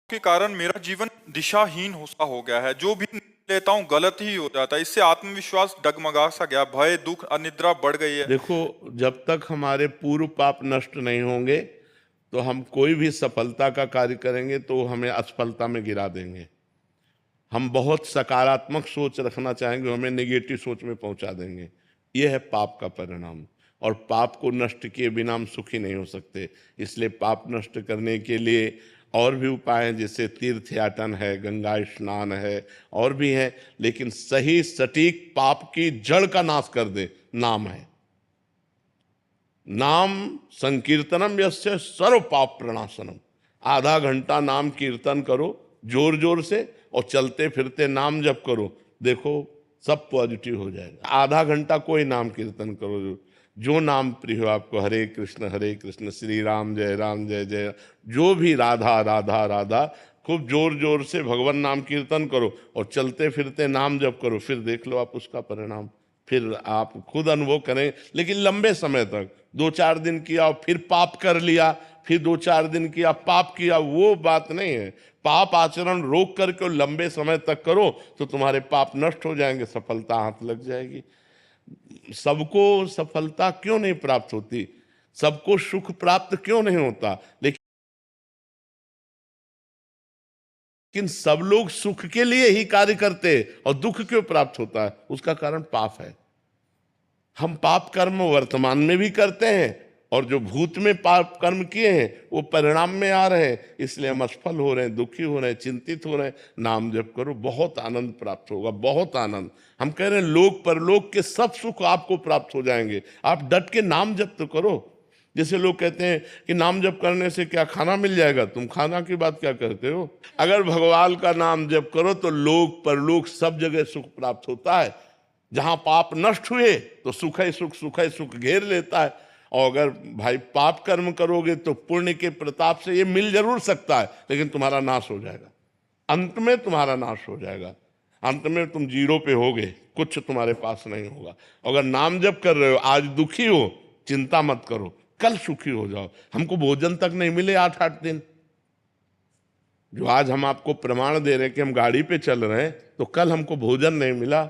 के कारण मेरा जीवन दिशाहीन सा हो गया है। जो भी लेता हूँ गलत ही हो जाता है। इससे आत्मविश्वास डगमगा सा गया, भय दुख अनिद्रा बढ़ गई है। देखो, जब तक हमारे पूर्व पाप नष्ट नहीं होंगे तो हम कोई भी सफलता का कार्य करेंगे तो हमें असफलता में गिरा देंगे। हम बहुत सकारात्मक सोच रखना चाहेंगे, हमें नेगेटिव सोच में पहुंचा देंगे। यह है पाप का परिणाम। और पाप को नष्ट किए बिना हम सुखी नहीं हो सकते। इसलिए पाप नष्ट करने के लिए और भी उपाय हैं, जैसे तीर्थ याटन है, गंगा स्नान है, और भी है। लेकिन सही सटीक पाप की जड़ का नाश कर दे नाम है। नाम संकीर्तनम यस्य सर्व पाप प्रणाशनम। आधा घंटा नाम कीर्तन करो जोर जोर से, और चलते फिरते नाम जप करो, देखो सब पॉजिटिव हो जाएगा। आधा घंटा कोई नाम कीर्तन करो, जो नाम प्रिय हो आपको, हरे कृष्ण श्री राम जय जय, जो भी राधा राधा राधा, खूब जोर जोर से भगवान नाम कीर्तन करो और चलते फिरते नाम जप करो। फिर देख लो आप उसका परिणाम, फिर आप खुद अनुभव करें। लेकिन लंबे समय तक 2-4 दिन किया और फिर पाप कर लिया, फिर 2-4 दिन किया पाप किया, वो बात नहीं है। पाप आचरण रोक करके और लंबे समय तक करो तो तुम्हारे पाप नष्ट हो जाएंगे, सफलता हाथ लग जाएगी। सबको सफलता क्यों नहीं प्राप्त होती, सबको सुख प्राप्त क्यों नहीं होता, लेकिन सब लोग सुख के लिए ही कार्य करते और दुख क्यों प्राप्त होता है? उसका कारण पाप है। हम पाप कर्म वर्तमान में भी करते हैं, और जो भूत में पाप कर्म किए हैं वो परिणाम में आ रहे हैं। इसलिए हम असफल हो रहे हैं, दुखी हो रहे हैं, चिंतित हो रहे हैं। नाम जप करो, बहुत आनंद प्राप्त होगा, बहुत आनंद। हम कह रहे हैं लोक परलोक के सब सुख आपको प्राप्त हो जाएंगे। आप डट के नाम जप तो करो। जैसे लोग कहते हैं कि नाम जप करने से क्या खाना मिल जाएगा, तुम खाना की बात क्या करते हो? अगर भगवान का नाम जप करो तो लोक परलोक सब जगह सुख प्राप्त होता है। जहां पाप नष्ट हुए तो सुख है सुख घेर लेता है। और अगर भाई पाप कर्म करोगे तो पुण्य के प्रताप से ये मिल जरूर सकता है, लेकिन तुम्हारा नाश हो जाएगा। अंत में तुम्हारा नाश हो जाएगा। अंत में तुम जीरो पे होगे, कुछ तुम्हारे पास नहीं होगा। अगर नाम जप कर रहे हो, आज दुखी हो, चिंता मत करो, कल सुखी हो जाओ। हमको भोजन तक नहीं मिले 8-8 दिन, जो आज हम आपको प्रमाण दे रहे हैं कि हम गाड़ी पे चल रहे हैं, तो कल हमको भोजन नहीं मिला।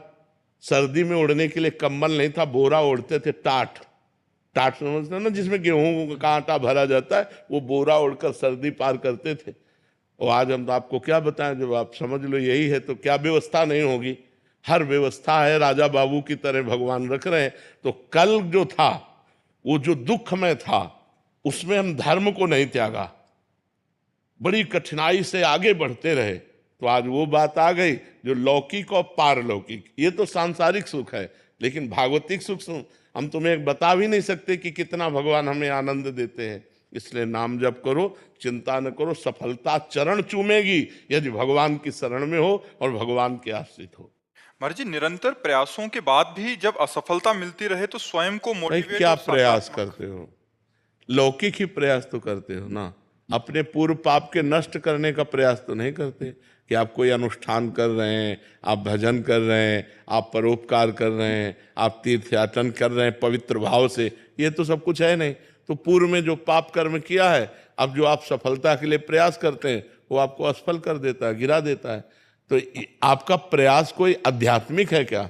सर्दी में ओढ़ने के लिए कंबल नहीं था, बोरा ओढ़ते थे, टाट टाट समझते हो ना, जिसमें गेहूं का आटा भरा जाता है, वो बोरा ओढ़कर सर्दी पार करते थे। और आज हम तो आपको क्या बताएं, जब आप समझ लो यही है तो क्या व्यवस्था नहीं होगी? हर व्यवस्था है, राजा बाबू की तरह भगवान रख रहे हैं। तो कल जो था, वो जो दुख में था, उसमें हम धर्म को नहीं त्यागा, बड़ी कठिनाई से आगे बढ़ते रहे, तो आज वो बात आ गई जो लौकिक और पारलौकिक। ये तो सांसारिक सुख है, लेकिन भागवतिक सुख हम तुम्हें बता भी नहीं सकते कि कितना भगवान हमें आनंद देते हैं। इसलिए नाम जप करो, चिंता न करो, सफलता चरण चूमेगी यदि भगवान की शरण में हो और भगवान के आश्रित हो। महाराज जी, निरंतर प्रयासों के बाद भी जब असफलता मिलती रहे तो स्वयं को भाई मोटिवेट क्या और प्रयास सकारात्मक। करते हो? लौकिक ही प्रयास तो करते हो ना, अपने पूर्व पाप के नष्ट करने का प्रयास तो नहीं करते। कि आप कोई अनुष्ठान कर रहे हैं, आप भजन कर रहे हैं, आप परोपकार कर रहे हैं, आप तीर्थयाटन कर रहे हैं पवित्र भाव से, ये तो सब कुछ है नहीं। तो पूर्व में जो पाप कर्म किया है, अब जो आप सफलता के लिए प्रयास करते हैं, वो आपको असफल कर देता है, गिरा देता है। तो आपका प्रयास कोई आध्यात्मिक है क्या?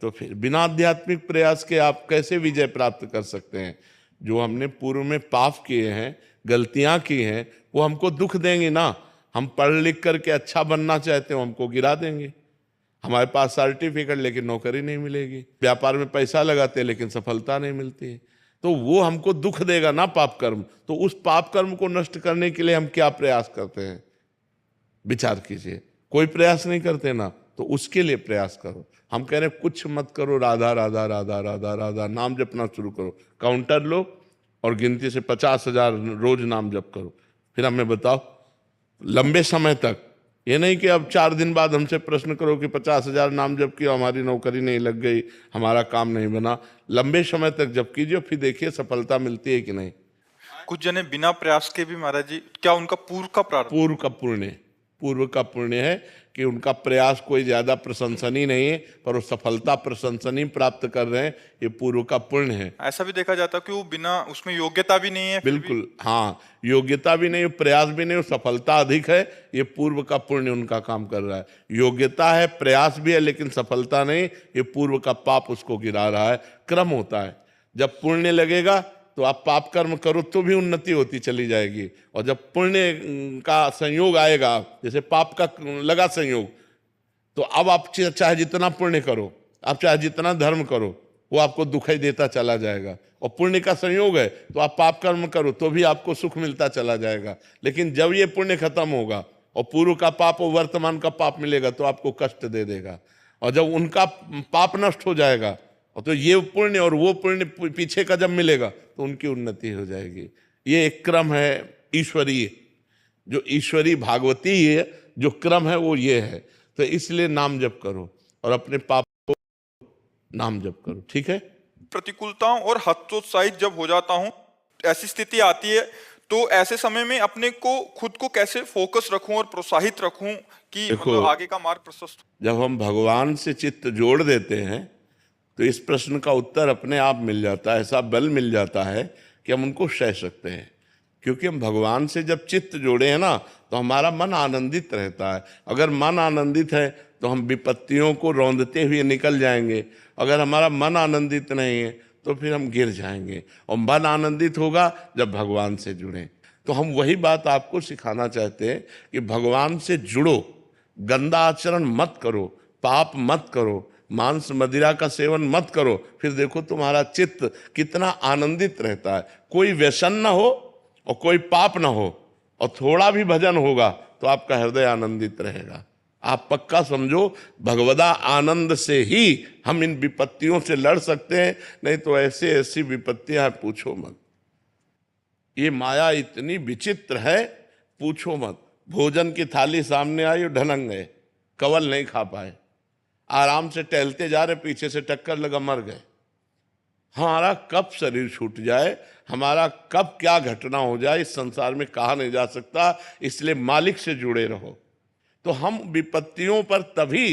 तो फिर बिना आध्यात्मिक प्रयास के आप कैसे विजय प्राप्त कर सकते हैं? जो हमने पूर्व में पाप किए हैं, गलतियां की हैं, वो हमको दुख देंगे ना। हम पढ़ लिख करके अच्छा बनना चाहते हो, हमको गिरा देंगे। हमारे पास सर्टिफिकेट लेकिन नौकरी नहीं मिलेगी, व्यापार में पैसा लगाते हैं लेकिन सफलता नहीं मिलती है। तो वो हमको दुख देगा ना पाप कर्म। तो उस पाप कर्म को नष्ट करने के लिए हम क्या प्रयास करते हैं, विचार कीजिए। कोई प्रयास नहीं करते ना, तो उसके लिए प्रयास करो। हम कह रहे हैं कुछ मत करो, राधा राधा राधा राधा राधा नाम जपना शुरू करो। काउंटर लो और गिनती से 50,000 रोज नाम जप करो। फिर हमें बताओ लंबे समय तक। ये नहीं कि अब 4 दिन बाद हमसे प्रश्न करो कि 50,000 नाम जप किया, हमारी नौकरी नहीं लग गई, हमारा काम नहीं बना। लंबे समय तक जप कीजिए, फिर देखिए सफलता मिलती है कि नहीं। कुछ जने बिना प्रयास के भी महाराज जी, क्या उनका पूर्व का प्रारब्ध? पूर्व का पुण्य, पूर्व का पुण्य है कि उनका प्रयास कोई ज्यादा प्रशंसनीय नहीं है, पर वो सफलता प्रशंसनीय प्राप्त कर रहे हैं, ये पूर्व का पुण्य है। ऐसा भी देखा जाता है कि वो बिना उसमें योग्यता भी नहीं है, फिर भी बिल्कुल, हाँ, योग्यता भी नहीं, प्रयास भी नहीं, सफलता अधिक है, ये पूर्व का पुण्य उनका काम कर रहा है। योग्यता है, प्रयास भी है, लेकिन सफलता नहीं, ये पूर्व का पाप उसको गिरा रहा है। क्रम होता है, जब पुण्य लगेगा तो आप पाप कर्म करो तो भी उन्नति होती चली जाएगी, और जब पुण्य का संयोग आएगा, जैसे पाप का लगा संयोग, तो अब आप चाहे जितना पुण्य करो, आप चाहे जितना धर्म करो, वो आपको दुखाई देता चला जाएगा। और पुण्य का संयोग है तो आप पाप कर्म करो तो भी आपको सुख मिलता चला जाएगा। लेकिन जब ये पुण्य खत्म होगा और पूर्व का पाप और वर्तमान का पाप मिलेगा तो आपको कष्ट दे देगा। और जब उनका पाप नष्ट हो जाएगा और तो ये पुण्य और वो पुण्य पीछे का जब मिलेगा तो उनकी उन्नति हो जाएगी। ये एक क्रम है ईश्वरीय, जो ईश्वरी भागवती है जो क्रम है वो ये है। तो इसलिए नाम जप करो और अपने पाप को नाम जप करो, ठीक है। प्रतिकूलताओं और हतोत्साहित जब हो जाता हूँ, ऐसी स्थिति आती है, तो ऐसे समय में अपने को खुद को कैसे फोकस रखूं और प्रोत्साहित रखूं कि मतलब आगे का मार्ग प्रशस्त हो। जब हम भगवान से चित्त जोड़ देते हैं तो इस प्रश्न का उत्तर अपने आप मिल जाता है, ऐसा बल मिल जाता है कि हम उनको सह सकते हैं। क्योंकि हम भगवान से जब चित्त जोड़े हैं ना तो हमारा मन आनंदित रहता है। अगर मन आनंदित है तो हम विपत्तियों को रौंदते हुए निकल जाएंगे। अगर हमारा मन आनंदित नहीं है तो फिर हम गिर जाएंगे। और मन आनंदित होगा जब भगवान से जुड़ें। तो हम वही बात आपको सिखाना चाहते हैं कि भगवान से जुड़ो, गंदा आचरण मत करो, पाप मत करो, मांस मदिरा का सेवन मत करो, फिर देखो तुम्हारा चित्त कितना आनंदित रहता है। कोई व्यसन ना हो और कोई पाप ना हो और थोड़ा भी भजन होगा तो आपका हृदय आनंदित रहेगा। आप पक्का समझो, भगवदा आनंद से ही हम इन विपत्तियों से लड़ सकते हैं, नहीं तो ऐसे ऐसी विपत्तियां पूछो मत। ये माया इतनी विचित्र है, पूछो मत। भोजन की थाली सामने आई और ढनक गए, कवल नहीं खा पाए। आराम से टहलते जा रहे, पीछे से टक्कर लगा, मर गए। हमारा कब शरीर छूट जाए, हमारा कब क्या घटना हो जाए, इस संसार में कहा नहीं जा सकता। इसलिए मालिक से जुड़े रहो। तो हम विपत्तियों पर तभी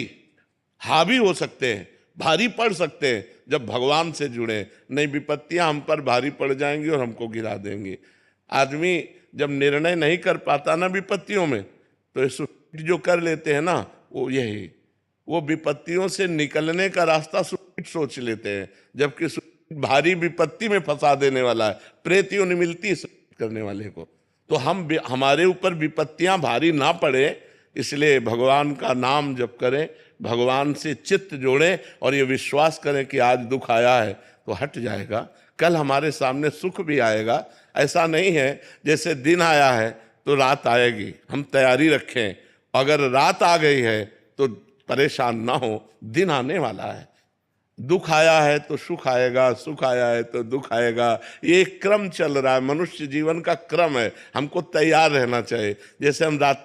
हावी हो सकते हैं, भारी पड़ सकते हैं, जब भगवान से जुड़े। नहीं, विपत्तियां हम पर भारी पड़ जाएंगी और हमको गिरा देंगी। आदमी जब निर्णय नहीं कर पाता ना विपत्तियों में, तो सुसाइड जो कर लेते हैं ना, वो विपत्तियों से निकलने का रास्ता सुसाइड सोच लेते हैं, जबकि भारी विपत्ति में फंसा देने वाला है। प्रेतियों ने मिलती है करने वाले को। तो हमारे ऊपर विपत्तियां भारी ना पड़े, इसलिए भगवान का नाम जप करें, भगवान से चित्त जोड़ें और ये विश्वास करें कि आज दुख आया है तो हट जाएगा, कल हमारे सामने सुख भी आएगा। ऐसा नहीं है जैसे दिन आया है तो रात आएगी, हम तैयारी रखें। अगर रात आ गई है तो परेशान ना हो, दिन आने वाला है। दुख आया है तो सुख आएगा, सुख आया है तो दुख आएगा। ये क्रम चल रहा है, मनुष्य जीवन का क्रम है। हमको तैयार रहना चाहिए। जैसे हम रात